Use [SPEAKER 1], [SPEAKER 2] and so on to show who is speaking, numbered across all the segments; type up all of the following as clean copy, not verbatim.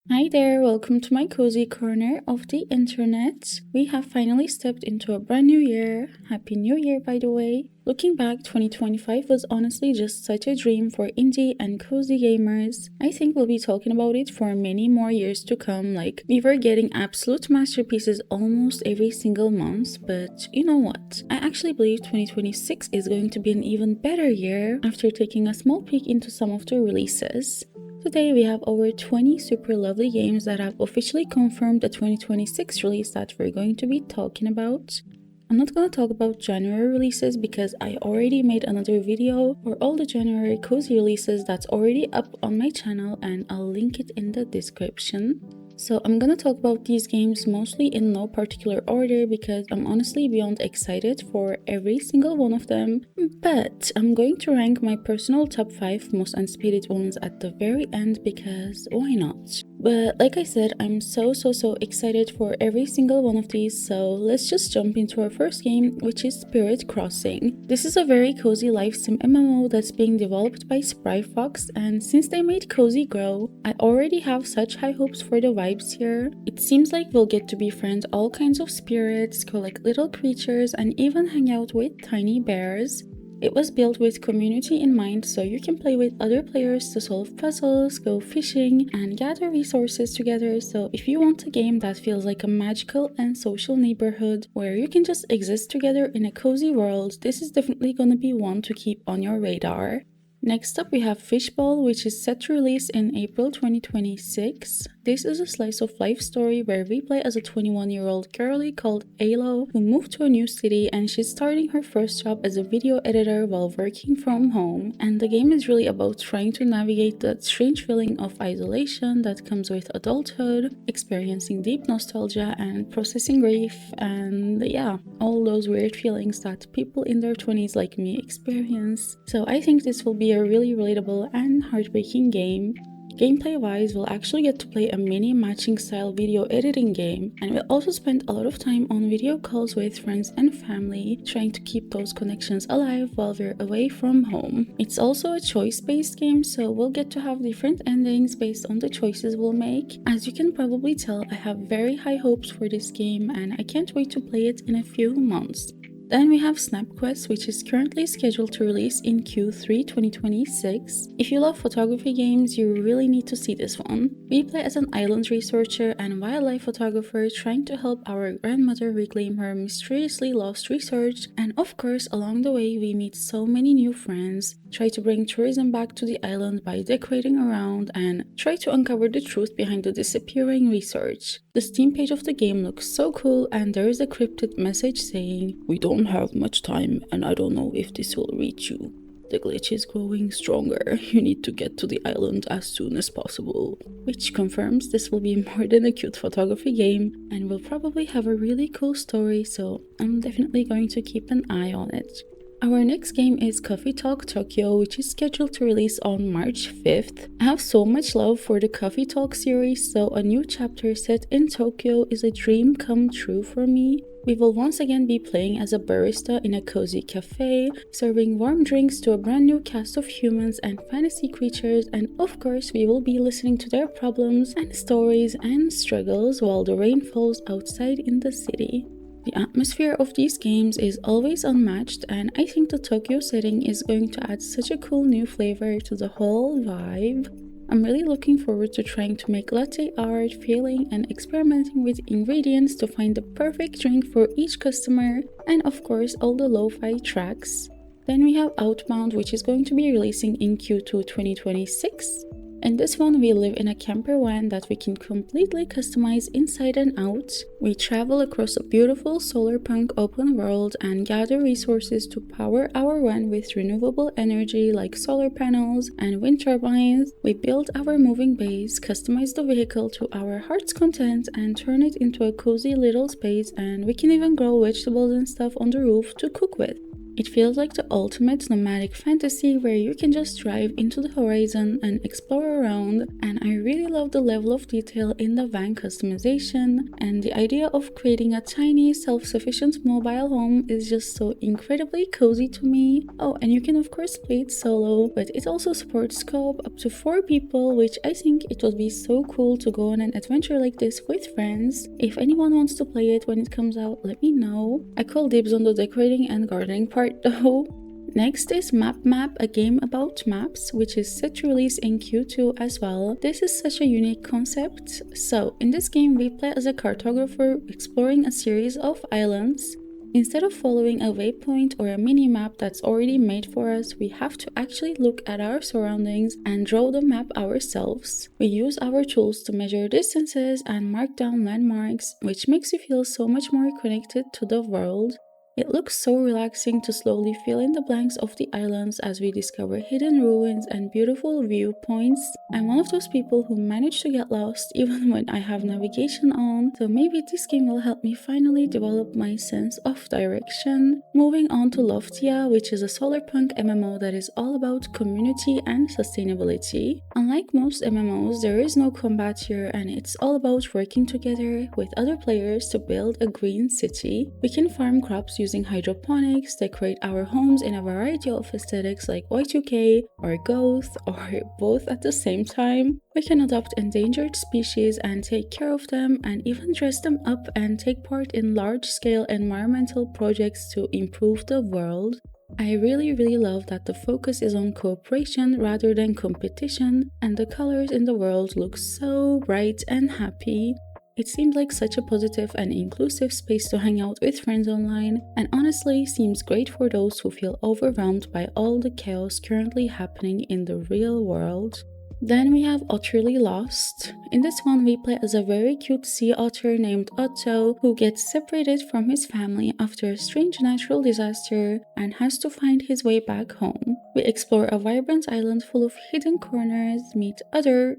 [SPEAKER 1] Hi there, welcome to my cozy corner of the internet. We have finally stepped into a brand new year. Happy New Year, by the way. Looking back, 2025 was honestly just such a dream for indie and cozy gamers. I think we'll be talking about it for many more years to come, like we were getting absolute masterpieces almost every single month, but you know what? I actually believe 2026 is going to be an even better year after taking a small peek into some of the releases. Today we have over 20 super lovely games that have officially confirmed the 2026 release that we're going to be talking about. I'm not gonna talk about January releases because I already made another video for all the January cozy releases that's already up on my channel, and I'll link it in the description. So I'm gonna talk about these games mostly in no particular order because I'm honestly beyond excited for every single one of them, but I'm going to rank my personal top 5 most anticipated ones at the very end because why not? But like I said, I'm so excited for every single one of these, so let's just jump into our first game, which is Spirit Crossing. This is a very cozy life sim MMO that's being developed by Spryfox, and since they made Cozy Grow, I already have such high hopes for the vibes here. It seems like we'll get to befriend all kinds of spirits, collect little creatures, and even hang out with tiny bears. It was built with community in mind, so you can play with other players to solve puzzles, go fishing, and gather resources together. So if you want a game that feels like a magical and social neighborhood where you can just exist together in a cozy world, this is definitely gonna be one to keep on your radar. Next up we have Fishbowl, which is set to release in April 2026. This is a slice of life story where we play as a 21-year-old girlie called Alo who moved to a new city, and she's starting her first job as a video editor while working from home. And the game is really about trying to navigate that strange feeling of isolation that comes with adulthood, experiencing deep nostalgia and processing grief, and yeah, all those weird feelings that people in their 20s like me experience. So I think this will be a really relatable and heartbreaking game. Gameplay wise, we'll actually get to play a mini matching style video editing game, and we'll also spend a lot of time on video calls with friends and family, trying to keep those connections alive while we're away from home. It's also a choice based game, so we'll get to have different endings based on the choices we'll make. As you can probably tell, I have very high hopes for this game and I can't wait to play it in a few months. Then we have SnapQuest, which is currently scheduled to release in Q3 2026. If you love photography games, you really need to see this one. We play as an island researcher and wildlife photographer trying to help our grandmother reclaim her mysteriously lost research, and of course along the way we meet so many new friends, try to bring tourism back to the island by decorating around, and try to uncover the truth behind the disappearing research. The Steam page of the game looks so cool, and there is a cryptic message saying, "We don't have much time and I don't know if this will reach you. The glitch is growing stronger. You need to get to the island as soon as possible." Which confirms this will be more than a cute photography game and will probably have a really cool story, so I'm definitely going to keep an eye on it. Our next game is Coffee Talk Tokyo, which is scheduled to release on March 5th. I have so much love for the Coffee Talk series, so a new chapter set in Tokyo is a dream come true for me. We will once again be playing as a barista in a cozy cafe, serving warm drinks to a brand new cast of humans and fantasy creatures, and of course we will be listening to their problems and stories and struggles while the rain falls outside in the city. The atmosphere of these games is always unmatched, and I think the Tokyo setting is going to add such a cool new flavor to the whole vibe. I'm really looking forward to trying to make latte art, failing and experimenting with ingredients to find the perfect drink for each customer, and of course all the lo-fi tracks. Then we have Outbound, which is going to be releasing in Q2 2026. In this one, we live in a camper van that we can completely customize inside and out. We travel across a beautiful solar-punk open world and gather resources to power our van with renewable energy like solar panels and wind turbines. We build our moving base, customize the vehicle to our heart's content, and turn it into a cozy little space, and we can even grow vegetables and stuff on the roof to cook with. It feels like the ultimate nomadic fantasy where you can just drive into the horizon and explore around, and I really love the level of detail in the van customization, and the idea of creating a tiny self-sufficient mobile home is just so incredibly cozy to me. Oh, and you can of course play it solo, but it also supports co-op up to 4 people, which I think it would be so cool to go on an adventure like this with friends. If anyone wants to play it when it comes out, let me know. I call dibs on the decorating and gardening part though. Next is Map, a game about maps, which is set to release in Q2 as well. This is such a unique concept. So, in this game we play as a cartographer exploring a series of islands. Instead of following a waypoint or a mini-map that's already made for us, we have to actually look at our surroundings and draw the map ourselves. We use our tools to measure distances and mark down landmarks, which makes you feel so much more connected to the world. It looks so relaxing to slowly fill in the blanks of the islands as we discover hidden ruins and beautiful viewpoints. I'm one of those people who manage to get lost even when I have navigation on, so maybe this game will help me finally develop my sense of direction. Moving on to Loftia, which is a solarpunk MMO that is all about community and sustainability. Unlike most MMOs, there is no combat here, and it's all about working together with other players to build a green city. We can farm crops using hydroponics, decorate our homes in a variety of aesthetics like Y2K or Goth, or both at the same time. We can adopt endangered species and take care of them, and even dress them up and take part in large-scale environmental projects to improve the world. I really love that the focus is on cooperation rather than competition, and the colors in the world look so bright and happy. It seemed like such a positive and inclusive space to hang out with friends online, and honestly seems great for those who feel overwhelmed by all the chaos currently happening in the real world. Then we have Otterly Lost. In this one we play as a very cute sea otter named Otto, who gets separated from his family after a strange natural disaster and has to find his way back home. We explore a vibrant island full of hidden corners, meet other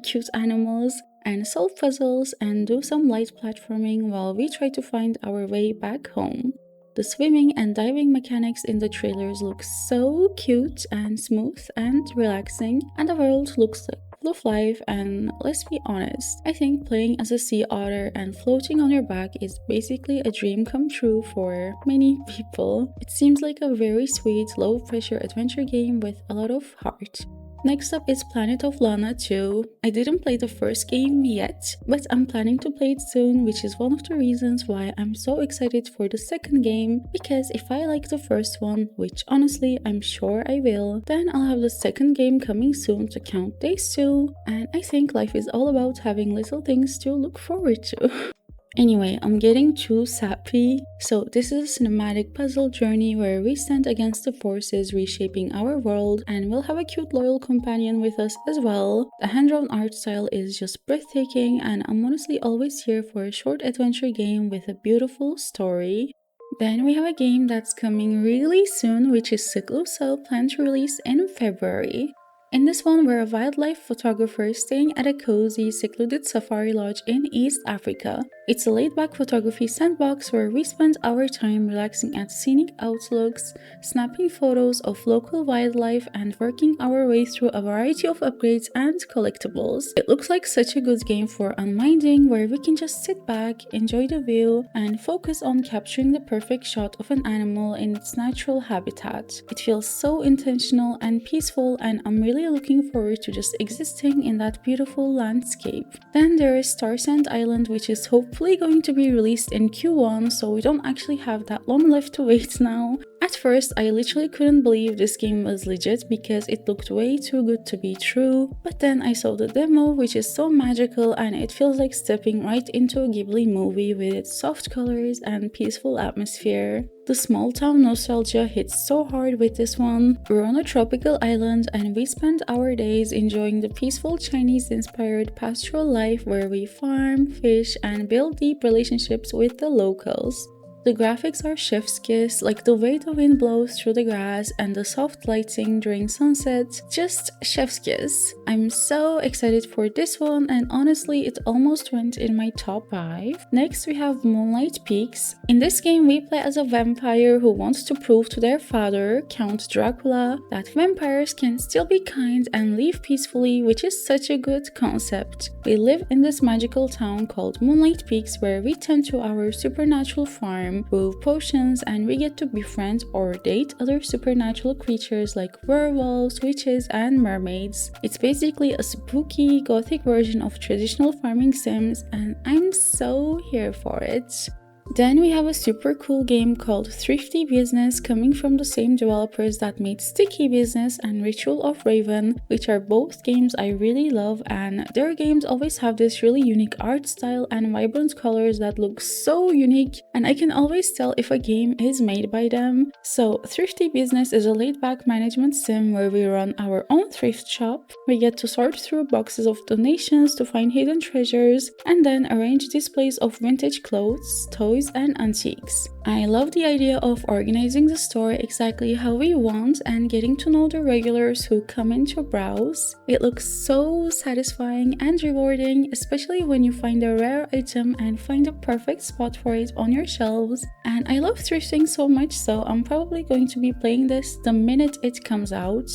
[SPEAKER 1] cute animals, and solve puzzles and do some light platforming while we try to find our way back home. The swimming and diving mechanics in the trailers look so cute and smooth and relaxing, and the world looks like full of life, and let's be honest, I think playing as a sea otter and floating on your back is basically a dream come true for many people. It seems like a very sweet, low-pressure adventure game with a lot of heart. Next up is Planet of Lana 2. I didn't play the first game yet, but I'm planning to play it soon, which is one of the reasons why I'm so excited for the second game, because if I like the first one, which honestly I'm sure I will, then I'll have the second game coming soon to count days too, and I think life is all about having little things to look forward to. Anyway, I'm getting too sappy. So this is a cinematic puzzle journey where we stand against the forces reshaping our world, and we'll have a cute loyal companion with us as well. The hand-drawn art style is just breathtaking, and I'm honestly always here for a short adventure game with a beautiful story. Then we have a game that's coming really soon, which is Seclusa, planned to release in February. In this one, we're a wildlife photographer staying at a cozy, secluded safari lodge in East Africa. It's a laid-back photography sandbox where we spend our time relaxing at scenic outlooks, snapping photos of local wildlife, and working our way through a variety of upgrades and collectibles. It looks like such a good game for unwinding, where we can just sit back, enjoy the view, and focus on capturing the perfect shot of an animal in its natural habitat. It feels so intentional and peaceful, and I'm really looking forward to just existing in that beautiful landscape. Then there is Starsand Island, which is hopefully going to be released in Q1, so we don't actually have that long left to wait now. At first, I literally couldn't believe this game was legit because it looked way too good to be true, but then I saw the demo, which is so magical, and it feels like stepping right into a Ghibli movie with its soft colors and peaceful atmosphere. The small town nostalgia hits so hard with this one. We're on a tropical island, and we spend our days enjoying the peaceful Chinese-inspired pastoral life where we farm, fish, and build deep relationships with the locals. The graphics are chef's kiss, like the way the wind blows through the grass and the soft lighting during sunset, just chef's kiss. I'm so excited for this one, and honestly it almost went in my top 5. Next we have Moonlight Peaks. In this game we play as a vampire who wants to prove to their father, Count Dracula, that vampires can still be kind and live peacefully, which is such a good concept. We live in this magical town called Moonlight Peaks where we tend to our supernatural farm, brew potions, and we get to befriend or date other supernatural creatures like werewolves, witches, and mermaids. It's basically a spooky, gothic version of traditional farming sims, and I'm so here for it. Then we have a super cool game called Thrifty Business coming from the same developers that made Sticky Business and Ritual of Raven, which are both games I really love, and their games always have this really unique art style and vibrant colors that look so unique, and I can always tell if a game is made by them. So Thrifty Business is a laid-back management sim where we run our own thrift shop. We get to sort through boxes of donations to find hidden treasures and then arrange displays of vintage clothes, toys, and antiques. I love the idea of organizing the store exactly how we want and getting to know the regulars who come in to browse. It looks so satisfying and rewarding, especially when you find a rare item and find a perfect spot for it on your shelves. And I love thrifting so much, so I'm probably going to be playing this the minute it comes out.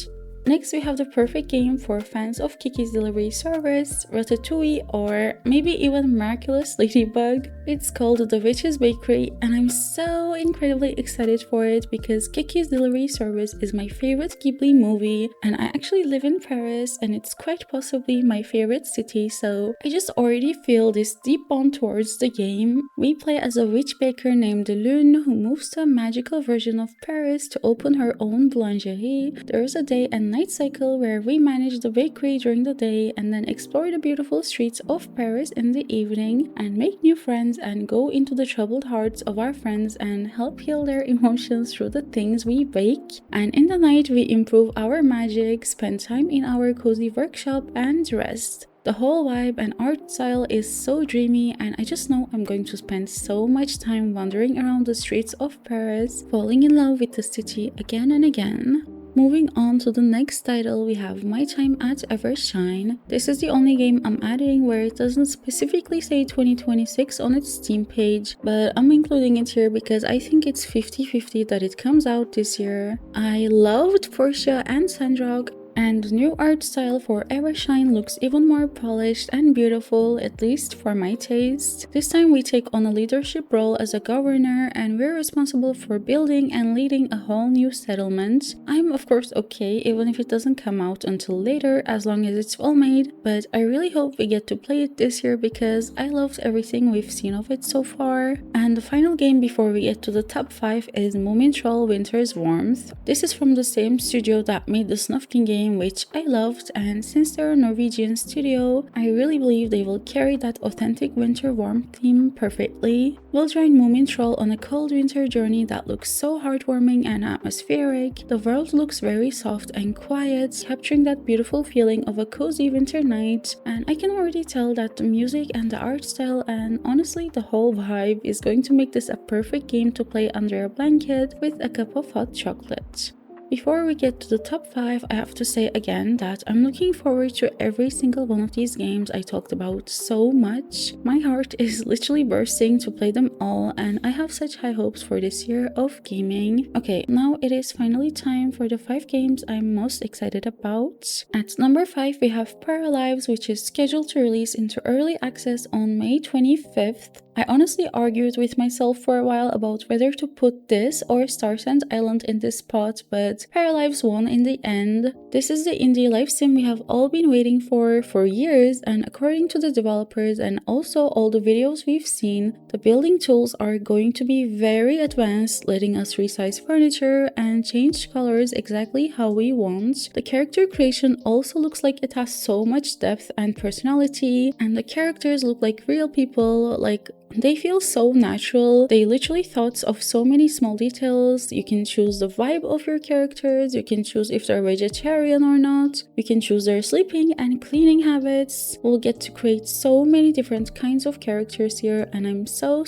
[SPEAKER 1] Next we have the perfect game for fans of Kiki's Delivery Service, Ratatouille, or maybe even Miraculous Ladybug. It's called The Witch's Bakery, and I'm so incredibly excited for it because Kiki's Delivery Service is my favorite Ghibli movie, and I actually live in Paris and it's quite possibly my favorite city, so I just already feel this deep bond towards the game. We play as a witch baker named Lune who moves to a magical version of Paris to open her own boulangerie. There is a day and night cycle where we manage the bakery during the day and then explore the beautiful streets of Paris in the evening and make new friends and go into the troubled hearts of our friends and help heal their emotions through the things we bake. And in the night we improve our magic, spend time in our cozy workshop, and rest. The whole vibe and art style is so dreamy, and I just know I'm going to spend so much time wandering around the streets of Paris, falling in love with the city again and again. Moving on to the next title, we have My Time at Evershine. This is the only game I'm adding where it doesn't specifically say 2026 on its Steam page, but I'm including it here because I think it's 50-50 that it comes out this year. I loved Portia and Sandrock, and the new art style for Evershine looks even more polished and beautiful, at least for my taste. This time we take on a leadership role as a governor and we're responsible for building and leading a whole new settlement. I'm of course okay even if it doesn't come out until later as long as it's well made, but I really hope we get to play it this year because I loved everything we've seen of it so far. And the final game before we get to the top 5 is Moomintroll Winter's Warmth. This is from the same studio that made the Snuff King game, which I loved, and since they're a Norwegian studio, I really believe they will carry that authentic winter warmth theme perfectly. We'll join Moomintroll on a cold winter journey that looks so heartwarming and atmospheric. The world looks very soft and quiet, capturing that beautiful feeling of a cozy winter night, and I can already tell that the music and the art style and honestly the whole vibe is going to make this a perfect game to play under a blanket with a cup of hot chocolate. Before we get to the top 5, I have to say again that I'm looking forward to every single one of these games I talked about so much. My heart is literally bursting to play them all, and I have such high hopes for this year of gaming. Okay, now it is finally time for the 5 games I'm most excited about. At number 5 we have Paralives, which is scheduled to release into early access on May 25th. I honestly argued with myself for a while about whether to put this or Starsand Island in this spot, but Paralives won in the end. This is the indie life sim we have all been waiting for years, and according to the developers and also all the videos we've seen, the building tools are going to be very advanced, letting us resize furniture and change colors exactly how we want. The character creation also looks like it has so much depth and personality, and the characters look like real people, like They feel so natural. They literally thought of so many small details. You can choose the vibe of your characters. You can choose if they're vegetarian or not. You can choose their sleeping and cleaning habits. We'll get to create so many different kinds of characters here, and I'm so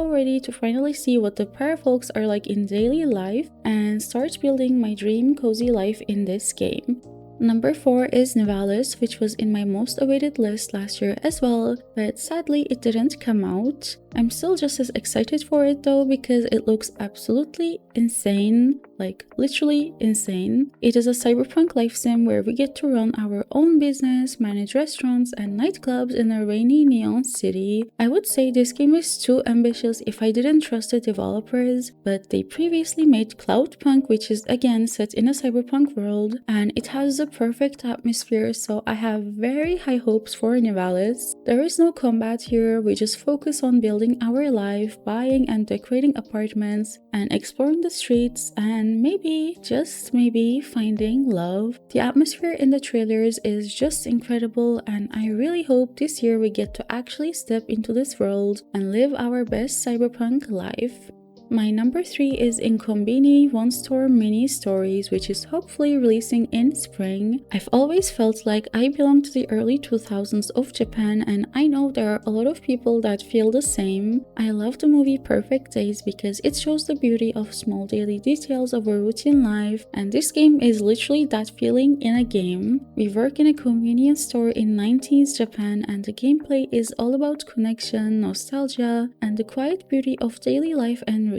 [SPEAKER 1] ready to finally see what the parafolks are like in daily life and start building my dream cozy life in this game. Number 4 is Nivalis, which was in my most awaited list last year as well, but sadly it didn't come out. I'm still just as excited for it though because it looks absolutely insane, like literally insane. It is a cyberpunk life sim where we get to run our own business, manage restaurants and nightclubs in a rainy neon city. I would say this game is too ambitious if I didn't trust the developers, but they previously made Cloudpunk, which is again set in a cyberpunk world, and it has the perfect atmosphere, so I have very high hopes for Nivalis. There is no combat here, we just focus on building our life, buying and decorating apartments, and exploring the streets, and maybe, just maybe, finding love. The atmosphere in the trailers is just incredible, and I really hope this year we get to actually step into this world and live our best cyberpunk life. My number 3 is Inkombini One Store Mini Stories, which is hopefully releasing in spring. I've always felt like I belong to the early 2000s of Japan, and I know there are a lot of people that feel the same. I love the movie Perfect Days because it shows the beauty of small daily details of a routine life, and this game is literally that feeling in a game. We work in a convenience store in 90s Japan, and the gameplay is all about connection, nostalgia, and the quiet beauty of daily life and routine.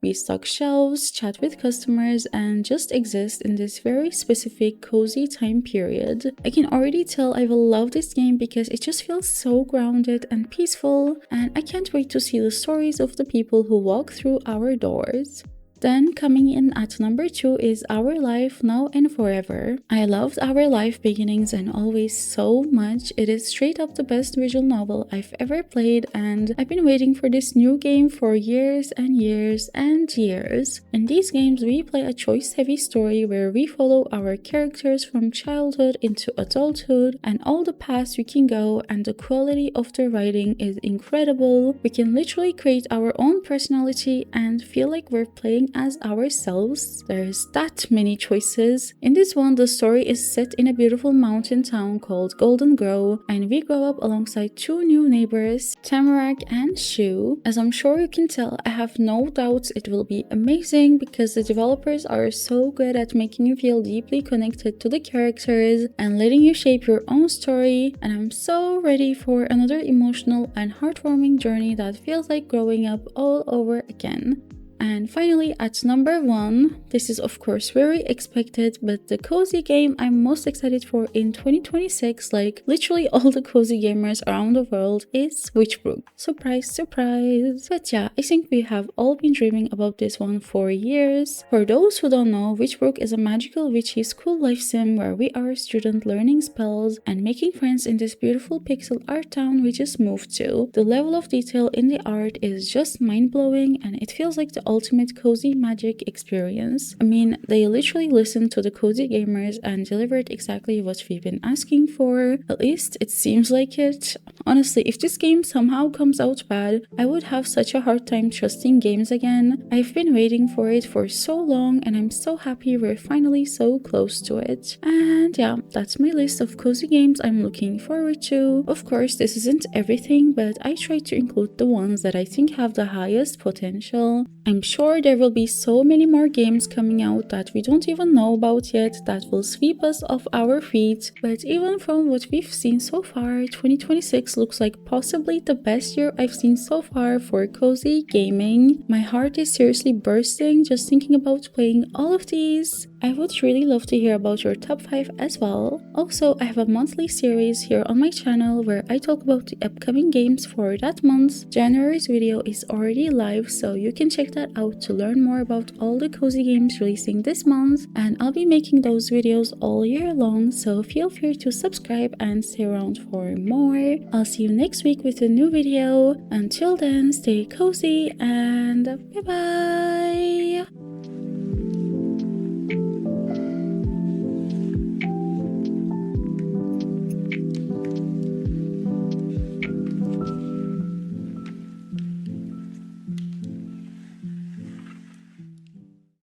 [SPEAKER 1] We stock shelves, chat with customers, and just exist in this very specific cozy time period. I can already tell I will love this game because it just feels so grounded and peaceful, and I can't wait to see the stories of the people who walk through our doors. Then coming in at number 2 is Our Life Now and Forever. I loved Our Life Beginnings and Always so much. It is straight up the best visual novel I've ever played, and I've been waiting for this new game for years and years and years. In these games we play a choice-heavy story where we follow our characters from childhood into adulthood and all the paths we can go, and the quality of the writing is incredible. We can literally create our own personality and feel like we're playing as ourselves. There's that many choices. In this one, the story is set in a beautiful mountain town called Golden Grove, and we grow up alongside 2 new neighbors, Tamarack and Shu. As I'm sure you can tell, I have no doubts it will be amazing because the developers are so good at making you feel deeply connected to the characters and letting you shape your own story, and I'm so ready for another emotional and heartwarming journey that feels like growing up all over again. And finally, at number 1, this is of course very expected, but the cozy game I'm most excited for in 2026, like literally all the cozy gamers around the world, is Witchbrook. Surprise, surprise! But yeah, I think we have all been dreaming about this one for years. For those who don't know, Witchbrook is a magical witchy school life sim where we are a student learning spells and making friends in this beautiful pixel art town we just moved to. The level of detail in the art is just mind-blowing, and it feels like the ultimate cozy magic experience. I mean, they literally listened to the cozy gamers and delivered exactly what we've been asking for. At least it seems like it. Honestly, if this game somehow comes out bad, I would have such a hard time trusting games again. I've been waiting for it for so long, and I'm so happy we're finally so close to it. And yeah, that's my list of cozy games I'm looking forward to. Of course, this isn't everything, but I try to include the ones that I think have the highest potential. I'm sure there will be so many more games coming out that we don't even know about yet that will sweep us off our feet, but even from what we've seen so far, 2026 looks like possibly the best year I've seen so far for cozy gaming. My heart is seriously bursting just thinking about playing all of these. I would really love to hear about your top 5 as well. Also, I have a monthly series here on my channel where I talk about the upcoming games for that month. January's video is already live, so you can check that out to learn more about all the cozy games releasing this month, and I'll be making those videos all year long, so feel free to subscribe and stay around for more. I'll see you next week with a new video. Until then, stay cozy and bye bye!